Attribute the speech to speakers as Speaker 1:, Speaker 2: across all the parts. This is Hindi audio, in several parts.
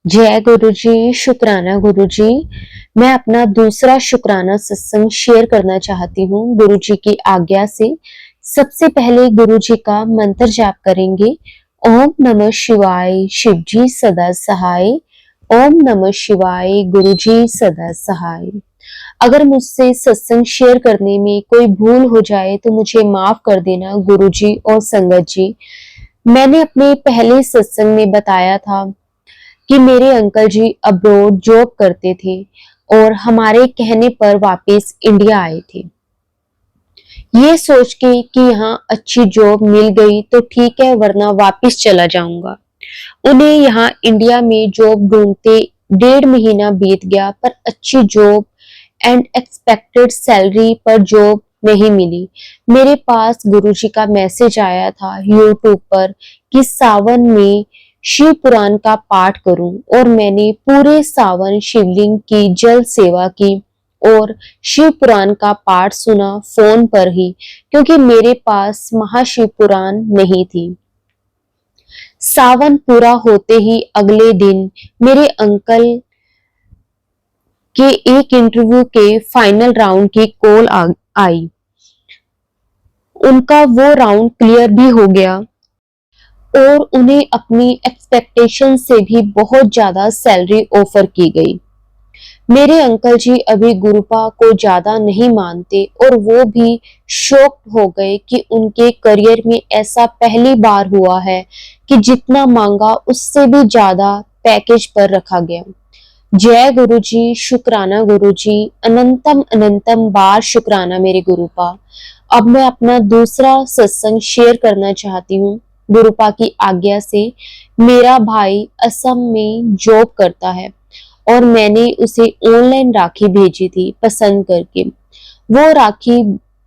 Speaker 1: जय गुरु जी, शुक्राना गुरु जी। मैं अपना दूसरा शुक्राना सत्संग शेयर करना चाहती हूँ गुरु जी की आज्ञा से। सबसे पहले गुरु जी का मंत्र जाप करेंगे। ओम नमः शिवाय, शिव जी सदा सहाय। ओम नमः शिवाय, गुरु जी सदा सहाय। अगर मुझसे सत्संग शेयर करने में कोई भूल हो जाए तो मुझे माफ कर देना गुरु जी और संगत जी। मैंने अपने पहले सत्संग में बताया था कि मेरे अंकल जी अब्रॉड जॉब करते थे और हमारे कहने पर वापस इंडिया आए थे। ये सोच के कि यहाँ अच्छी जॉब मिल गई तो ठीक है, वरना वापस चला जाऊंगा। उन्हें यहाँ इंडिया में जॉब ढूंढते 1.5 महीना बीत गया, पर अच्छी जॉब एंड एक्सपेक्टेड सैलरी पर जॉब नहीं मिली। मेरे पास गुरुजी का मैसेज आया था यूट्यूब पर कि सावन में शिव पुराण का पाठ करूं, और मैंने पूरे सावन शिवलिंग की जल सेवा की और शिव पुराण का पाठ सुना फोन पर ही, क्योंकि मेरे पास महाशिव पुराण नहीं थी। सावन पूरा होते ही अगले दिन मेरे अंकल के एक इंटरव्यू के फाइनल राउंड की कॉल आई। उनका वो राउंड क्लियर भी हो गया और उन्हें अपनी एक्सपेक्टेशन से भी बहुत ज्यादा सैलरी ऑफर की गई। मेरे अंकल जी अभी गुरुपा को ज्यादा नहीं मानते और वो भी शॉक्ड हो गए कि उनके करियर में ऐसा पहली बार हुआ है कि जितना मांगा उससे भी ज्यादा पैकेज पर रखा गया। जय गुरु जी, शुक्राना गुरु जी, अनंतम अनंतम बार शुक्राना मेरे गुरुपा। अब मैं अपना दूसरा सत्संग शेयर करना चाहती हूँ गुरुपा की आज्ञा से। मेरा भाई असम में जॉब करता है और मैंने उसे ऑनलाइन राखी भेजी थी पसंद करके। वो राखी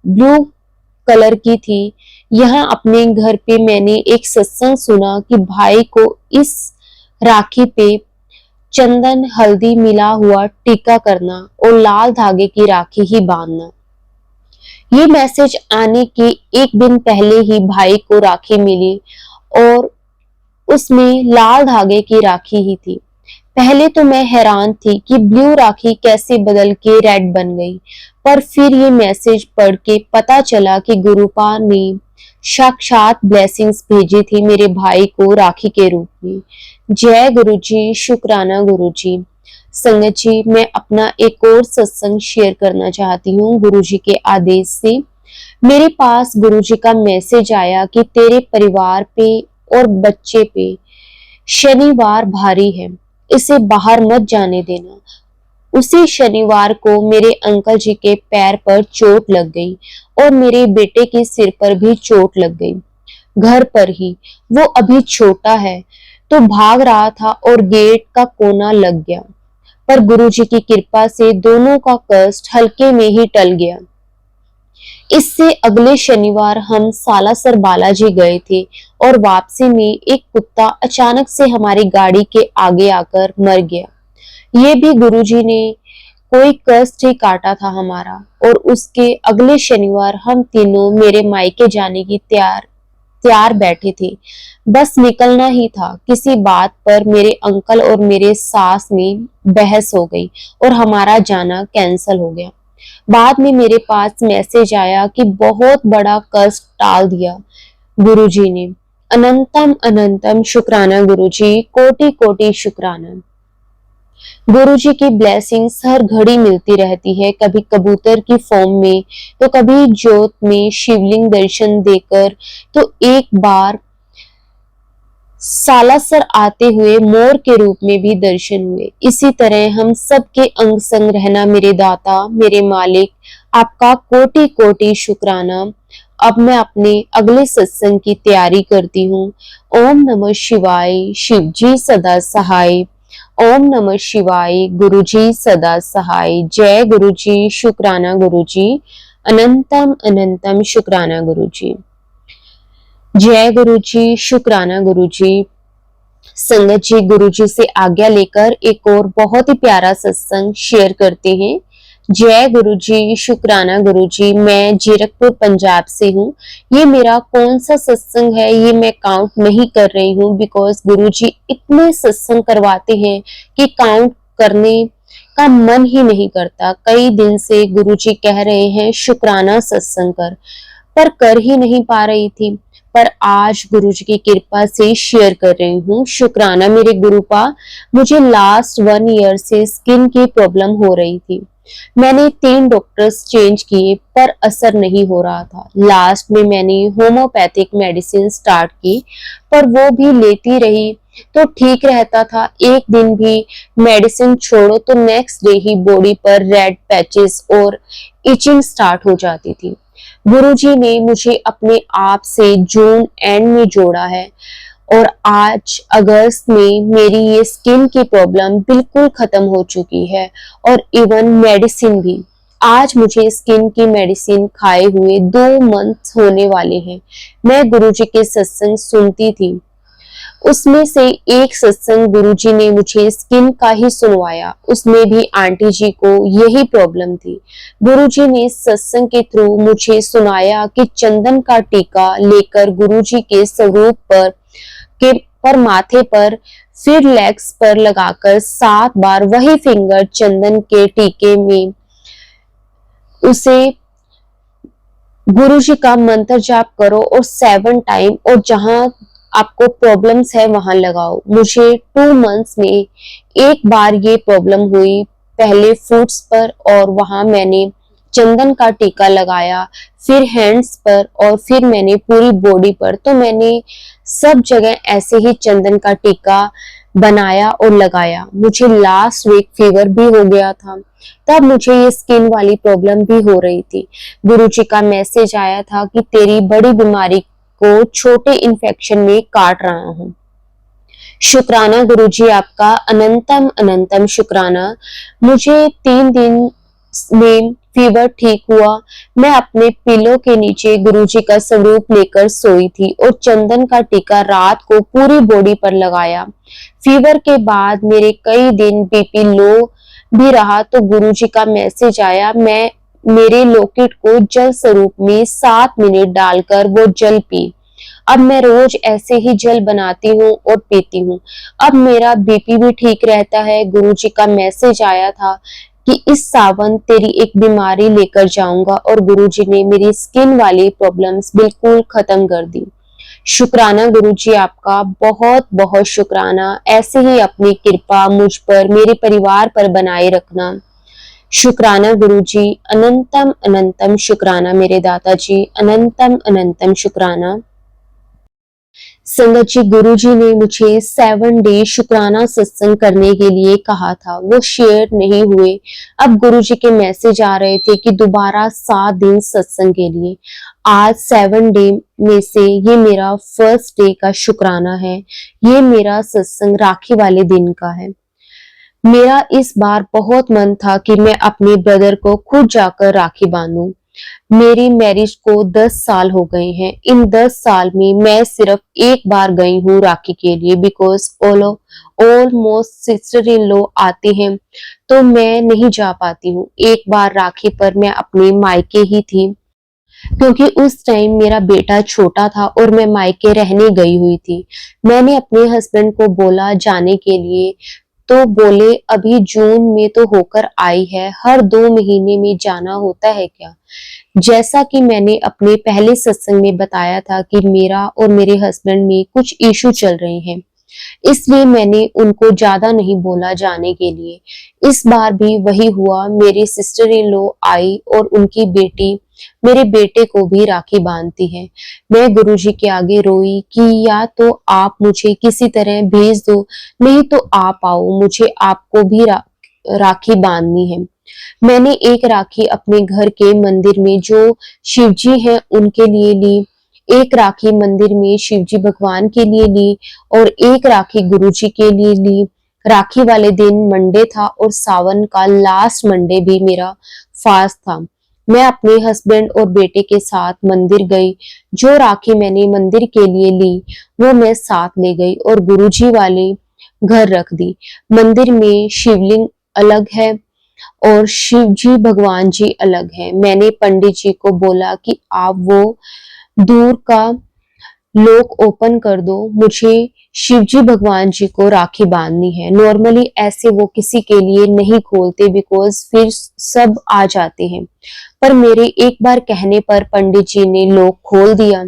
Speaker 1: ब्लू कलर की थी। यहाँ अपने घर पे मैंने एक सत्संग सुना कि भाई को इस राखी पे चंदन हल्दी मिला हुआ टीका करना और लाल धागे की राखी ही बांधना। ये मैसेज आने के एक दिन पहले ही भाई को राखी मिली और उसमें लाल धागे की राखी ही थी। पहले तो मैं हैरान थी कि ब्लू राखी कैसे बदल के रेड बन गई, पर फिर ये मैसेज पढ़ के पता चला कि गुरुपा ने साक्षात ब्लेसिंग्स भेजी थी मेरे भाई को राखी के रूप में। जय गुरु जी, शुक्राना गुरु जी। संगत जी, मैं अपना एक और सत्संग शेयर करना चाहती हूँ गुरु जी के आदेश से। मेरे पास गुरु जी का मैसेज आया कि तेरे परिवार पे और बच्चे पे शनिवार भारी है, इसे बाहर मत जाने देना। उसी शनिवार को मेरे अंकल जी के पैर पर चोट लग गई और मेरे बेटे के सिर पर भी चोट लग गई, घर पर ही। वो अभी छोटा है तो भाग रहा था और गेट का कोना लग गया, पर गुरुजी की कृपा से दोनों का कष्ट हल्के में ही टल गया। इससे अगले शनिवार हम सालासर बालाजी गए थे और वापसी में एक कुत्ता अचानक से हमारी गाड़ी के आगे आकर मर गया। ये भी गुरुजी ने कोई कष्ट ही काटा था हमारा। और उसके अगले शनिवार हम तीनों मेरे मायके जाने की तैयार बैठे थे। बस निकलना ही था। किसी बात पर मेरे अंकल और मेरे सास में बहस हो गई और हमारा जाना कैंसल हो गया। बाद में मेरे पास मैसेज आया कि बहुत बड़ा कष्ट टाल दिया गुरुजी ने। अनंतम अनंतम शुक्राना गुरुजी, कोटि कोटि शुक्राना। गुरुजी की ब्लेसिंग्स हर घड़ी मिलती रहती है, कभी कबूतर की फॉर्म में तो कभी ज्योत में शिवलिंग दर्शन देकर, तो एक बार सालासर आते हुए मोर के रूप में भी दर्शन हुए। इसी तरह हम सबके अंग संग रहना मेरे दाता, मेरे मालिक, आपका कोटि कोटि शुक्राना। अब मैं अपने अगले सत्संग की तैयारी करती हूँ। ओम नमः शिवाय, शिव जी सदा सहाय। ओम नमः शिवाय, गुरु जी सदा सहाय। जय गुरु जी, शुक्राना गुरु जी, अनंतम अनंतम शुक्राना गुरु जी। जय गुरु जी, शुक्राना गुरु जी। संगत जी, गुरु जी से आज्ञा लेकर एक और बहुत ही प्यारा सत्संग शेयर करते हैं। जय गुरुजी, शुक्राना गुरुजी। मैं जीरकपुर पंजाब से हूँ। ये मेरा कौन सा सत्संग है ये मैं काउंट नहीं कर रही हूँ, बिकॉज गुरुजी इतने सत्संग करवाते हैं कि काउंट करने का मन ही नहीं करता। कई दिन से गुरुजी कह रहे हैं शुक्राना सत्संग पर कर ही नहीं पा रही थी। पर आज गुरुजी की कृपा से शेयर कर रही हूँ। शुक्राना मेरे गुरुपा। मुझे लास्ट 1 ईयर से स्किन की प्रॉब्लम हो रही थी। मैंने 3 डॉक्टर्स चेंज किए पर असर नहीं हो रहा था। लास्ट में मैंने होम्योपैथिक मेडिसिन स्टार्ट की, पर वो भी लेती रही तो ठीक रहता था। एक दिन भी मेडिसिन छोड़ो तो नेक्स्ट डे ही बॉडी पर रेड पैचेस और इचिंग स्टार्ट हो जाती थी। गुरुजी ने मुझे अपने आप से जून एंड में जोड़ा है और आज अगस्त में मेरी ये स्किन की प्रॉब्लम बिल्कुल खत्म हो चुकी है और इवन मेडिसिन भी। आज मुझे स्किन की मेडिसिन खाए हुए 2 मंथ होने वाले हैं। मैं गुरुजी के सत्संग सुनती थी, उसमें से एक सत्संग गुरुजी ने मुझे स्किन का ही सुनवाया। उसमें भी आंटी जी को यही प्रॉब्लम थी। गुरुजी ने सत्संग के थ्रू मुझे सुनाया कि चंदन का टीका लेकर गुरुजी के स्वरूप पर माथे पर फिर लेग्स पर लगाकर 7 बार वही फिंगर चंदन के टीके में उसे गुरुजी का मंत्र जाप करो और 7 टाइम और जहां आपको प्रॉब्लम्स है वहां लगाओ। मुझे 2 मंथ्स में एक बार ये प्रॉब्लम हुई, पहले फुट्स पर और वहां मैंने चंदन का टीका लगाया, फिर हैंड्स पर और फिर मैंने पूरी बॉडी पर। तो मैंने सब जगह ऐसे ही चंदन का टीका बनाया और लगाया। मुझे लास्ट वीक फीवर भी हो गया था, तब मुझे ये स्किन वाली प्रॉब्लम भी हो रही थी। गुरुजी का मैसेज आया था कि तेरी बड़ी बीमारी को छोटे इन्फेक्शन में काट रहा हूँ। शुक्राना गुरुजी आपका, अनंतम अनंतम शुक्राना। मुझे 3 दिन में फीवर ठीक हुआ। मैं अपने पिलो के नीचे गुरुजी का स्वरूप लेकर सोई थी और चंदन का टीका रात को पूरी बॉडी पर लगाया। फीवर के बाद मेरे कई दिन बीपी लो भी रहा तो गुरुजी का मैसेज आया। मैं मेरे लॉकेट को जल स्वरूप में 7 मिनट डालकर वो जल पी। अब मैं रोज ऐसे ही जल बनाती हूँ और पीती हूँ। अब मेरा बीपी भी ठीक रहता है। गुरुजी का मैसेज आया था कि इस सावन तेरी एक बीमारी लेकर जाऊंगा और गुरुजी ने मेरी स्किन वाली प्रॉब्लम्स बिल्कुल खत्म कर दी। शुक्राना गुरुजी आपका, बहुत बहुत शुक्राना। ऐसे ही अपनी कृपा मुझ पर, मेरे परिवार पर बनाए रखना। शुक्राना गुरुजी, अनंतम अनंतम शुक्राना मेरे दादाजी, अनंतम अनंतम शुक्राना। संगत जी, गुरुजी ने मुझे 7 डे शुक्राना सत्संग करने के लिए कहा था, वो शेयर नहीं हुए। अब गुरुजी के मैसेज आ रहे थे कि दोबारा 7 दिन सत्संग के लिए। आज 7 डे में से ये मेरा फर्स्ट डे का शुक्राना है। ये मेरा सत्संग राखी वाले दिन का है। मेरा इस बार बहुत मन था कि मैं अपने ब्रदर को खुद जाकर राखी बांधूं। मेरी मैरिज को 10 साल हो गए हैं। इन 10 साल में मैं सिर्फ एक बार गई हूँ राखी के लिए, because almost sister in law आती हैं तो मैं नहीं जा पाती हूँ। एक बार राखी पर मैं अपने मायके ही थी, क्योंकि उस टाइम मेरा बेटा छोटा था और मैं मायके रहने गई हुई थी। मैंने अपने हस्बैंड को बोला जाने के लिए, तो बोले अभी जून में तो होकर आई है, हर 2 महीने में जाना होता है क्या। जैसा कि मैंने अपने पहले सत्संग में बताया था कि मेरा और मेरे हस्बैंड में कुछ इशू चल रहे हैं, इसलिए मैंने उनको ज्यादा नहीं बोला जाने के लिए। इस बार भी वही हुआ। मेरी सिस्टर इन लॉ आई और उनकी बेटी मेरे बेटे को भी राखी बांधती है। मैं गुरुजी के आगे रोई कि या तो आप मुझे किसी तरह भेज दो, नहीं तो आप आओ, मुझे आपको भी राखी बांधनी है। मैंने एक राखी अपने घर के मंदिर में जो शिव जी हैं उनके लिए ली, एक राखी मंदिर में शिव जी भगवान के लिए ली और एक राखी गुरुजी के लिए ली। राखी वाले दिन मंडे था और सावन का लास्ट मंडे भी मेरा फास्ट था। मैं अपने हस्बैंड और बेटे के साथ मंदिर गई। जो राखी मैंने मंदिर के लिए ली वो मैं साथ ले गई और गुरुजी वाले घर रख दी। मंदिर में शिवलिंग अलग है और शिव जी भगवान जी अलग हैं। मैंने पंडित जी को बोला कि आप वो दूर का लॉक ओपन कर दो, मुझे शिव जी भगवान जी को राखी बांधनी है। नॉर्मली ऐसे वो किसी के लिए नहीं खोलते बिकॉज फिर सब आ जाते हैं, पर मेरे एक बार कहने पर पंडित जी ने लॉक खोल दिया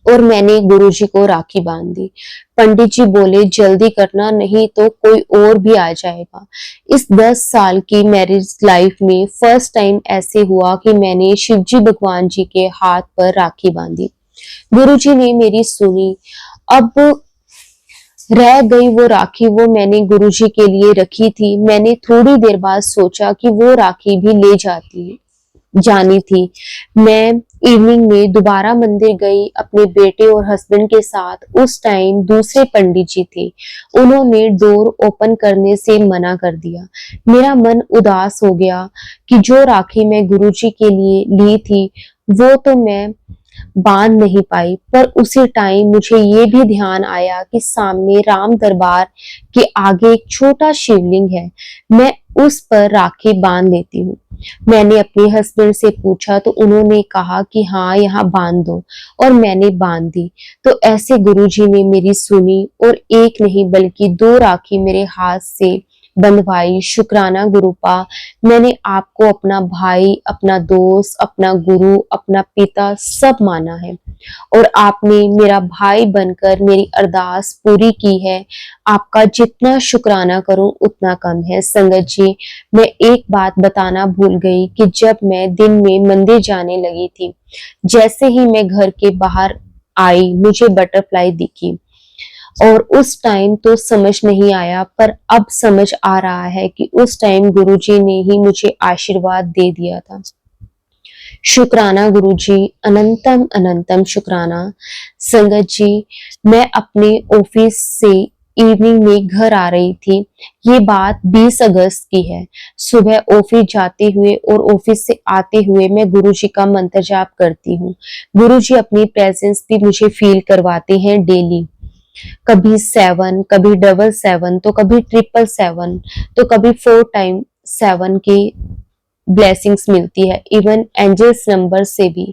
Speaker 1: और मैंने गुरुजी को राखी बांध दी। पंडित जी बोले जल्दी करना, नहीं तो कोई और भी आ जाएगा। इस 10 साल की मैरिज लाइफ में फर्स्ट टाइम ऐसे हुआ कि मैंने शिवजी भगवान जी के हाथ पर राखी बांधी। गुरुजी ने मेरी सुनी। अब रह गई वो राखी, वो मैंने गुरुजी के लिए रखी थी। मैंने थोड़ी देर बाद सोचा कि वो राखी भी ले जानी थी। मैं इवनिंग में दोबारा मंदिर गई अपने बेटे और हस्बैंड के साथ। उस टाइम दूसरे पंडित जी थे, उन्होंने डोर ओपन करने से मना कर दिया। मेरा मन उदास हो गया कि जो राखी मैं गुरुजी के लिए ली थी वो तो मैं बांध नहीं पाई। पर उसी टाइम मुझे ये भी ध्यान आया कि सामने राम दरबार के आगे एक छोटा शिवलिंग है, मैं उस पर राखी बांध लेती हूँ। मैंने अपने हस्बैंड से पूछा तो उन्होंने कहा कि हाँ यहाँ बांध दो, और मैंने बांध दी। तो ऐसे गुरुजी ने मेरी सुनी और एक नहीं बल्कि 2 राखी मेरे हाथ से बंधवाई। शुक्राना गुरुपा, मैंने आपको अपना भाई, अपना दोस्त, अपना गुरु, अपना पिता सब माना है और आपने मेरा भाई बनकर मेरी अरदास पूरी की है। आपका जितना शुक्राना करूं उतना कम है। संगत जी, मैं एक बात बताना भूल गई कि जब मैं दिन में मंदिर जाने लगी थी, जैसे ही मैं घर के बाहर आई मुझे बटरफ्लाई दिखी और उस टाइम तो समझ नहीं आया, पर अब समझ आ रहा है कि उस टाइम गुरुजी ने ही मुझे आशीर्वाद दे दिया था। शुक्राना गुरुजी, अनंतम अनंतम शुक्राना। संगत जी, मैं अपने ऑफिस से इवनिंग में घर आ रही थी। ये बात 20 अगस्त की है। सुबह ऑफिस जाते हुए और ऑफिस से आते हुए मैं गुरुजी का मंत्र जाप करती हूँ। गुरुजी अपनी प्रेजेंस भी मुझे फील करवाते हैं डेली। कभी 7, कभी 777, तो कभी 777, तो कभी 4 टाइम 7 की ब्लेसिंग्स मिलती है। इवन एंजल्स नंबर से भी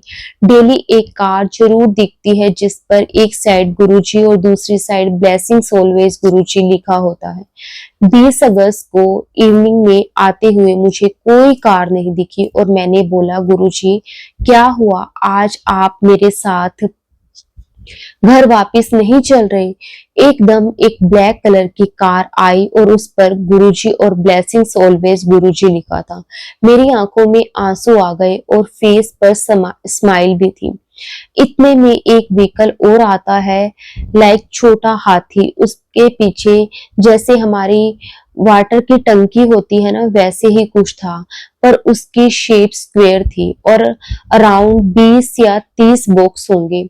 Speaker 1: डेली एक कार्ड जरूर दिखती है जिस पर एक साइड गुरुजी और दूसरी साइड ब्लेसिंग्स ऑलवेज गुरुजी लिखा होता है। 20 अगस्त को इवनिंग में आते हुए मुझे कोई कार नहीं दिखी और मैंने बोला गुरुजी क्या हुआ, आज आप मेरे साथ घर वापस नहीं चल रहे। एकदम एक ब्लैक कलर की कार आई और उस पर गुरुजी और ब्लेसिंग्स ऑलवेज गुरुजी लिखा था। मेरी आंखों में आंसू आ गए और फेस पर स्माइल भी थी। इतने में एक व्हीकल और आता है, लाइक छोटा हाथी, उसके पीछे जैसे हमारी वाटर की टंकी होती है ना वैसे ही कुछ था, पर उसकी शेप स्क्वायर थी और अराउंड 20 या 30 बॉक्स होंगे।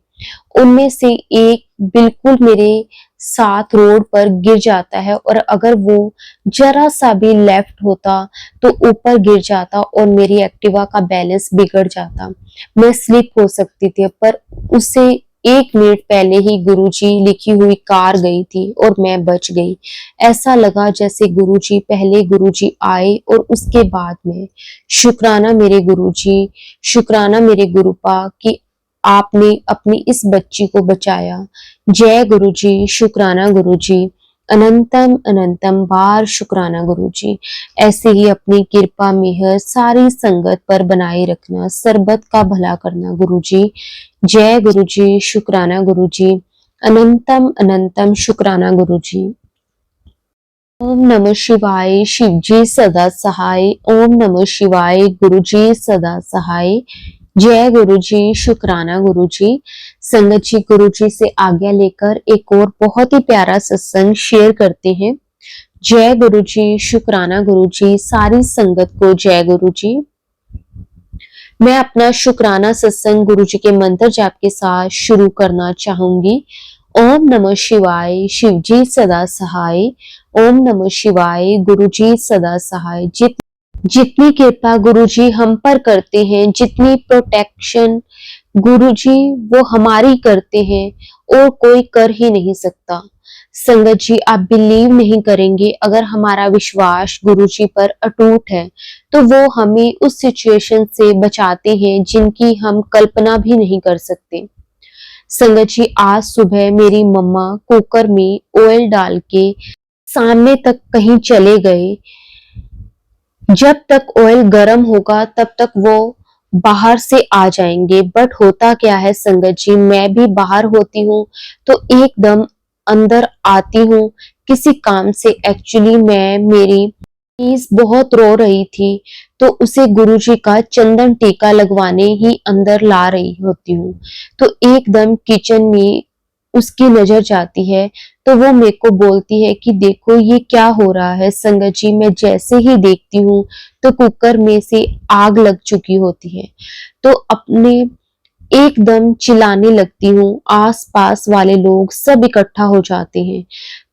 Speaker 1: उनमें से एक बिल्कुल मेरे साथ रोड पर गिर जाता है और अगर वो जरा सा भी लेफ्ट होता तो ऊपर गिर जाता और मेरी एक्टिवा का बैलेंस बिगड़ जाता, मैं स्लिप हो सकती थी। पर उससे 1 मिनट पहले ही गुरुजी लिखी हुई कार गई थी और मैं बच गई। ऐसा लगा जैसे गुरुजी पहले गुरुजी आए और उसके बाद में। शुक्राना मेरे गुरुजी, शुक्राना मेरे गुरुपा कि आपने अपनी इस बच्ची को बचाया। जय गुरुजी, शुक्राना गुरुजी, अनंतम अनंतम बार शुक्राना गुरुजी। ऐसे ही अपनी कृपा मेहर सारी संगत पर बनाए रखना, सरबत का भला करना गुरुजी। जय गुरुजी, शुक्राना गुरुजी, अनंतम अनंतम शुक्राना गुरुजी। ओम नमः शिवाय, शिवजी सदा सहाय। ओम नमः शिवाय, गुरुजी सदा सहाय। जय गुरुजी, शुक्राना गुरुजी। संगत जी, गुरुजी से आज्ञा लेकर एक और बहुत ही प्यारा सत्संग शेयर करते हैं। जय गुरुजी, शुक्राना गुरुजी, सारी संगत को जय गुरुजी। मैं अपना शुक्राना सत्संग गुरुजी के मंत्र जाप के साथ शुरू करना चाहूंगी। ओम नमः शिवाय, शिवजी सदा सहाय। ओम नमः शिवाय, गुरुजी सदा सहाय। जितनी कृपा गुरुजी हम पर करते हैं, जितनी प्रोटेक्शन गुरुजी वो हमारी करते हैं और कोई कर ही नहीं सकता। संगत जी, आप बिलीव नहीं करेंगे, अगर हमारा विश्वास गुरुजी पर अटूट है तो वो हमें उस सिचुएशन से बचाते हैं जिनकी हम कल्पना भी नहीं कर सकते। संगत जी, आज सुबह मेरी मम्मा कुकर में ऑयल डाल के सामने तक कहीं चले गए। जब तक ऑयल गर्म होगा तब तक वो बाहर से आ जाएंगे। बट होता क्या है संगत जी, मैं भी बाहर होती हूँ तो एकदम अंदर आती हूँ किसी काम से। एक्चुअली मैं मेरी नीस बहुत रो रही थी तो उसे गुरुजी का चंदन टीका लगवाने ही अंदर ला रही होती हूँ, तो एकदम किचन में उसकी नजर जाती है। तो वो मेरे को बोलती है कि देखो ये क्या हो रहा है। संगत जी, मैं जैसे ही देखती हूँ तो कुकर में से आग लग चुकी होती है, तो अपने एकदम चिल्लाने लगती हूँ। आस-पास वाले लोग सब इकट्ठा हो जाते हैं।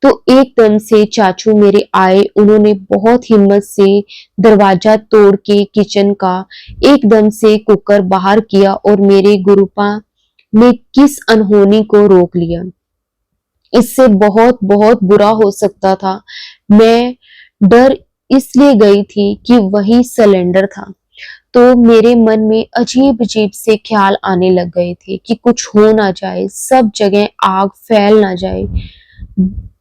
Speaker 1: तो एकदम से चाचू मेरे आए, उन्होंने बहुत हिम्मत से दरवाजा तोड़ के किचन का एकदम से कुकर बाहर किया और मेरे गुरुपा ने किस अनहोनी को रोक लिया। इससे बहुत बहुत बुरा हो सकता था। मैं डर इसलिए गई थी कि वही सिलेंडर था। तो मेरे मन में अजीब-अजीब से ख्याल आने लग गए थे कि कुछ हो ना जाए, सब जगह आग फैल ना जाए।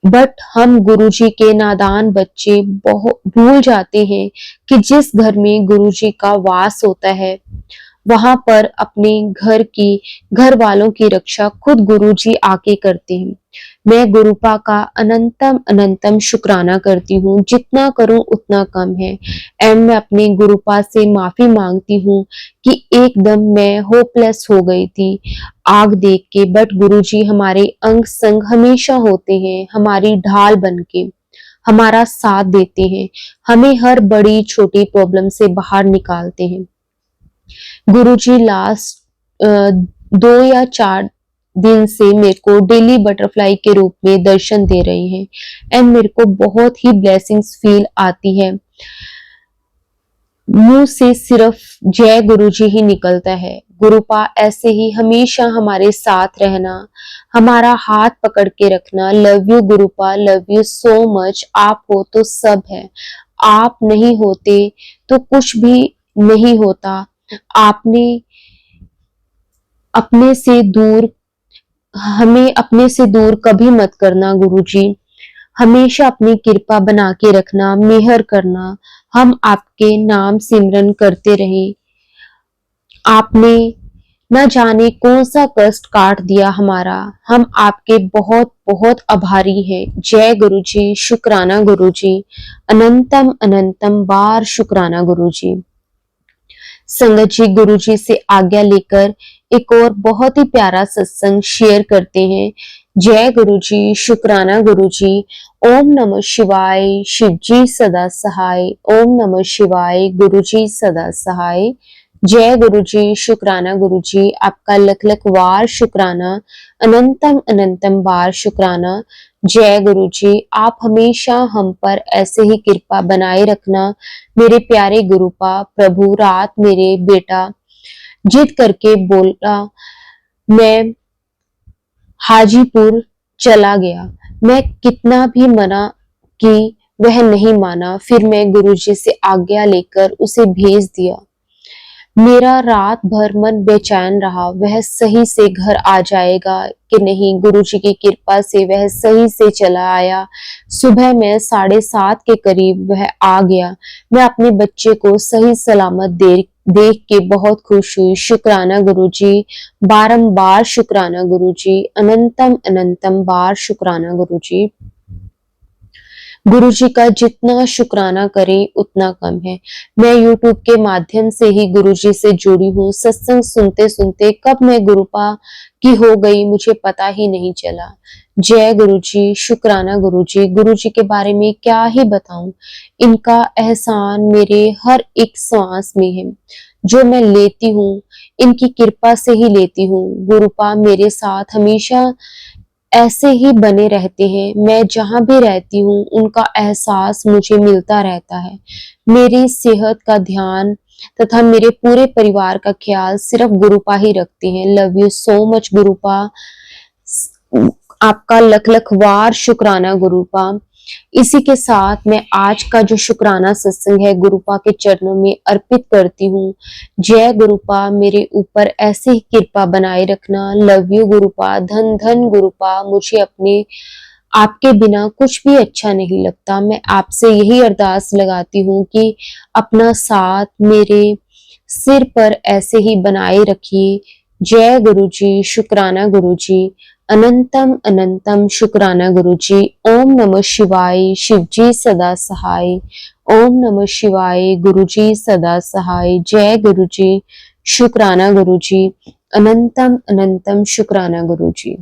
Speaker 1: बट हम गुरुजी के नादान बच्चे भूल जाते हैं कि जिस घर में गुरुजी का वास होता है वहां पर अपने घर वालों की रक्षा खुद गुरुजी आके करते हैं। मैं गुरुपा का अनंतम अनंतम शुक्राना करती हूँ, जितना करूं उतना कम है। एंड मैं अपने गुरुपा से माफी मांगती हूँ कि एकदम मैं होपलेस हो गई थी आग देख के। बट गुरुजी हमारे अंग संग हमेशा होते हैं, हमारी ढाल बन के हमारा साथ देते हैं, हमें हर बड़ी छोटी प्रॉब्लम से बाहर निकालते हैं। गुरुजी लास्ट 2 या 4 दिन से मेरे को डेली बटरफ्लाई के रूप में दर्शन दे रहे हैं एंड मेरे को बहुत ही ब्लेसिंग्स फील आती है। मुंह से सिर्फ जय गुरुजी ही निकलता है। गुरुपा ऐसे ही हमेशा हमारे साथ रहना, हमारा हाथ पकड़ के रखना। Love you गुरुपा, love you so much. आप हो तो सब है, आप नहीं होते तो कुछ भी नहीं होता। आपने अपने से दूर हमें अपने से दूर कभी मत करना गुरुजी। हमेशा अपनी कृपा बना के रखना, मेहर करना। हम आपके नाम सिमरन करते रहें। आपने न जाने कौन सा कष्ट काट दिया हमारा। हम आपके बहुत बहुत आभारी हैं। जय गुरुजी, शुक्राना गुरुजी, अनंतम अनंतम बार शुक्राना गुरुजी। संगत जी, गुरुजी से आज्ञा लेकर एक और बहुत ही प्यारा सत्संग शेयर करते हैं। जय गुरुजी, शुक्राना गुरुजी। ओम नमः शिवाय, शिवजी सदा सहाय। ओम नमः शिवाय, गुरुजी सदा सहाय। जय गुरुजी, शुक्राना गुरुजी, आपका लख लख वार शुक्राना, अनंतम अनंतम बार शुक्राना। जय गुरुजी, आप हमेशा हम पर ऐसे ही कृपा बनाए रखना। मेरे प्यारे गुरुपा। प्रभु रात मेरे बेटा जिद करके बोला, मैं हाजीपुर चला गया। मैं कितना भी मना की वह नहीं माना। फिर मैं गुरुजी से आज्ञा लेकर उसे भेज दिया। मेरा रात भर मन बेचैन रहा, वह सही से घर आ जाएगा कि नहीं। गुरुजी की कृपा से वह सही से चला आया। सुबह में 7:30 के करीब वह आ गया। मैं अपने बच्चे को सही सलामत देख के बहुत खुश हुई। शुक्राना गुरुजी, बारंबार शुक्राना गुरुजी, अनंतम अनंतम बार शुक्राना गुरुजी। गुरुजी का जितना शुक्राना करें उतना कम है। मैं YouTube के माध्यम से ही गुरुजी से जुड़ी हूँ। सत्संग सुनते सुनते कब मैं गुरुपा की हो गई मुझे पता ही नहीं चला। जय गुरुजी, शुक्राना गुरुजी। गुरुजी के बारे में क्या ही बताऊं, इनका एहसान मेरे हर एक सांस में है जो मैं लेती हूँ, इनकी कृपा से ही लेती हूँ। गुरुपा मेरे साथ हमेशा ऐसे ही बने रहते हैं। मैं जहाँ भी रहती हूँ उनका एहसास मुझे मिलता रहता है। मेरी सेहत का ध्यान तथा मेरे पूरे परिवार का ख्याल सिर्फ गुरुपा ही रखते हैं। Love you so much गुरुपा। आपका लख लख वार शुक्राना गुरुपा। इसी के साथ मैं आज का जो शुक्राना सत्संग है गुरुपा के चरणों में अर्पित करती हूँ। जय गुरुपा, मेरे ऊपर ऐसे ही कृपा बनाए रखना। लव यू गुरुपा, धन धन गुरुपा। मुझे अपने आपके बिना कुछ भी अच्छा नहीं लगता। मैं आपसे यही अरदास लगाती हूँ कि अपना साथ मेरे सिर पर ऐसे ही बनाए रखिए। जय गुरु जी, शुक्राना गुरु जी, अनंतम अनंतम शुक्राना गुरु जी। ओम नमः शिवाय, शिव जी सदा सहाय। ओम नमः शिवाय, गुरु जी सदा सहाय। जय गुरु जी, शुक्राना गुरु जी, अनंतम अनंतम शुक्राना गुरु जी।